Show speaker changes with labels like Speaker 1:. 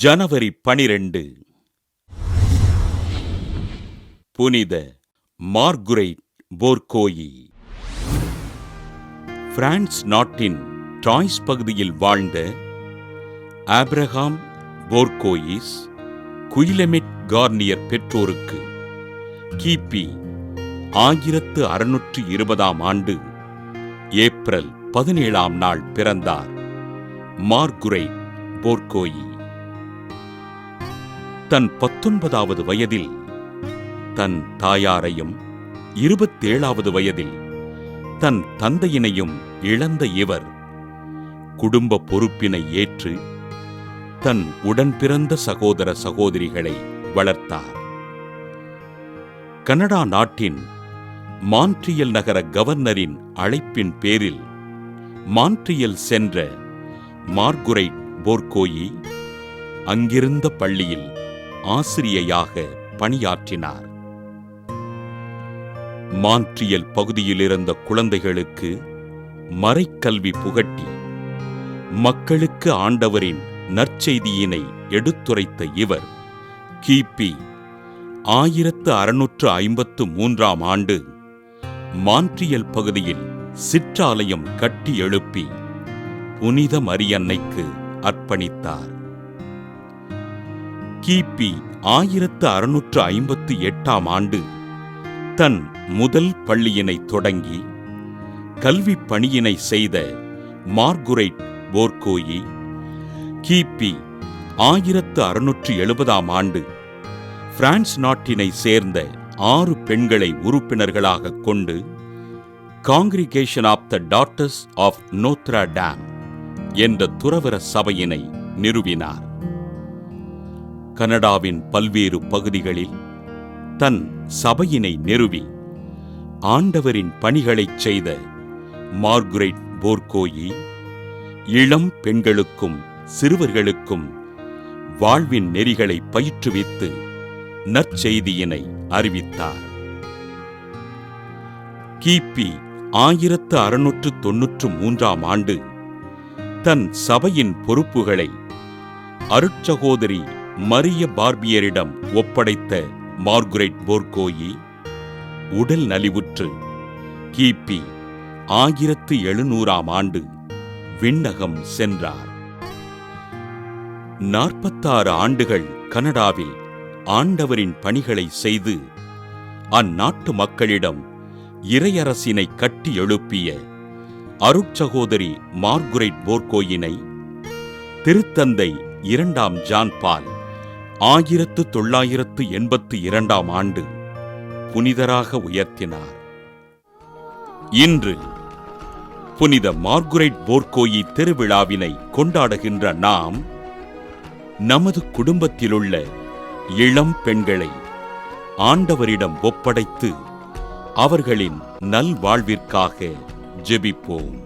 Speaker 1: ஜனவரி 12 புனித மார்குரைட் போர்கோயி. பிரான்ஸ் நாட்டின் டிராய்ஸ் பகுதியில் வாழ்ந்த ஆப்ரஹாம் போர்கோயிஸ் குயிலெமிட் கார்னியர் பெற்றோருக்கு கிபி 1620 ஆண்டு ஏப்ரல் 17 பிறந்தார் மார்குரைட் போர்கோயி. தன் 19வது வயதில் தன் தாயாரையும் 27வது வயதில் தன் தந்தையினையும் இழந்த இவர் குடும்ப பொறுப்பினை ஏற்று தன் உடன்பிறந்த சகோதர சகோதரிகளை வளர்த்தார். கனடா நாட்டின் மான்ட்ரியல் நகர கவர்னரின் அழைப்பின் பேரில் மான்ட்ரியல் சென்ற மார்குரைட் போர்கோயி அங்கிருந்த பள்ளியில் ஆசிரியையாக பணியாற்றினார். மான்ட்ரியல் பகுதியில் இருந்த குழந்தைகளுக்கு மறைக்கல்வி புகட்டி மக்களுக்கு ஆண்டவரின் நற்செய்தியினை எடுத்துரைத்த இவர் கிபி 1653 ஆண்டு மான்ட்ரியல் பகுதியில் சிற்றாலயம் கட்டி எழுப்பி புனித மரியன்னைக்கு அர்ப்பணித்தார். கிபி 1658 ஆண்டு தன் முதல் பள்ளியினை தொடங்கி கல்விப் பணியினை செய்த மார்குரைட் போர்கோயி கிபி 1670 ஆண்டு பிரான்ஸ் நாட்டினை சேர்ந்த 6 பெண்களை உறுப்பினர்களாக கொண்டு congregation of the daughters of Notre Dame என்ற துறவற சபையினை நிறுவினார். கனடாவின் பல்வேறு பகுதிகளில் தன் சபையினை நிறுவி ஆண்டவரின் பணிகளைச் செய்த மார்குரைட் போர்கோயி இளம் பெண்களுக்கும் சிறுவர்களுக்கும் வாழ்வின் நெறிகளை பயிற்றுவித்து நற்செய்தியினை அறிவித்தார். கிபி 1693 ஆண்டு தன் சபையின் பொறுப்புகளை அருட்சகோதரி மரிய பார்பியரிடம் ஒப்படைத்த மார்குரைட் போர்கோயி உடல் நலிவுற்று கிபி 1700 ஆண்டு விண்ணகம் சென்றார். 46 ஆண்டுகள் கனடாவில் ஆண்டவரின் பணிகளை செய்து அந்நாட்டு மக்களிடம் இறையரசினை கட்டி எழுப்பிய அருட்சகோதரி மார்குரைட் போர்கோயினை திருத்தந்தை 2ஆம் ஜான் பால் 1982 ஆண்டு புனிதராக உயர்த்தினார். இன்று புனித மார்குரைட் போர்கோயி திருவிழாவினை கொண்டாடுகின்ற நாம் நமது குடும்பத்திலுள்ள இளம் பெண்களை ஆண்டவரிடம் ஒப்படைத்து அவர்களின் நல்வாழ்விற்காக ஜெபிப்போம்.